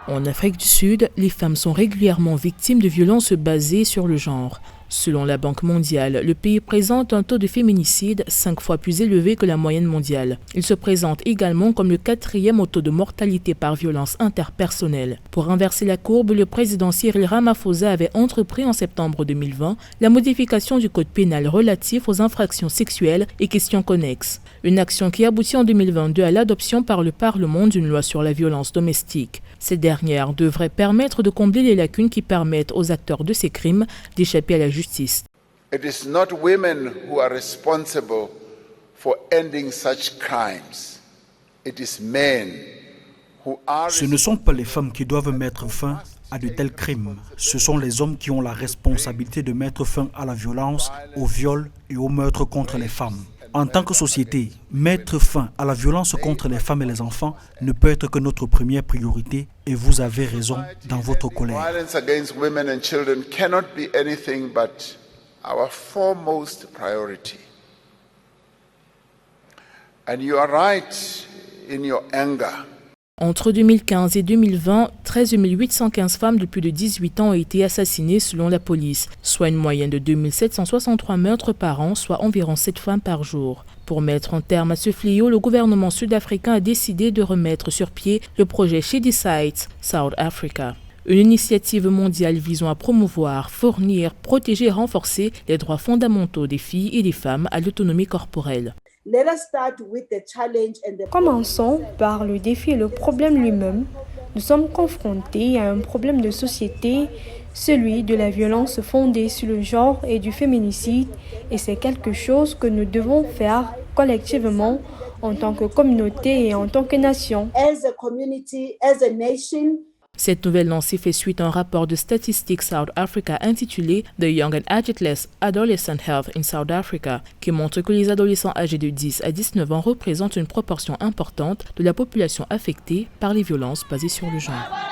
En Afrique du Sud, les femmes sont régulièrement victimes de violences basées sur le genre. Selon la Banque mondiale, le pays présente un taux de féminicide 5 fois plus élevé que la moyenne mondiale. Il se présente également comme le 4e au taux de mortalité par violence interpersonnelle. Pour inverser la courbe, le président Cyril Ramaphosa avait entrepris en septembre 2020 la modification du code pénal relatif aux infractions sexuelles et questions connexes. Une action qui aboutit en 2022 à l'adoption par le Parlement d'une loi sur la violence domestique. Cette dernière devrait permettre de combler les lacunes qui permettent aux acteurs de ces crimes d'échapper à la justice. It is not women who are responsible for ending such crimes. It is men who are. Ce ne sont pas les femmes qui doivent mettre fin à de tels crimes. Ce sont les hommes qui ont la responsabilité de mettre fin à la violence, au viol et au meurtre contre les femmes. En tant que société, mettre fin à la violence contre les femmes et les enfants ne peut être que notre première priorité et vous avez raison dans votre colère. Violence against women and children cannot be anything but our foremost priority. And you are right in your anger. Entre 2015 et 2020, 13 815 femmes de plus de 18 ans ont été assassinées selon la police, soit une moyenne de 2763 meurtres par an, soit environ 7 femmes par jour. Pour mettre un terme à ce fléau, le gouvernement sud-africain a décidé de remettre sur pied le projet She Decides South Africa. Une initiative mondiale visant à promouvoir, fournir, protéger et renforcer les droits fondamentaux des filles et des femmes à l'autonomie corporelle. Commençons par le défi et le problème lui-même. Nous sommes confrontés à un problème de société, celui de la violence fondée sur le genre et du féminicide, et c'est quelque chose que nous devons faire collectivement en tant que communauté et en tant que nation. Cette nouvelle lancée fait suite à un rapport de Statistics South Africa intitulé The Young and Ageless Adolescent Health in South Africa, qui montre que les adolescents âgés de 10 à 19 ans représentent une proportion importante de la population affectée par les violences basées sur le genre.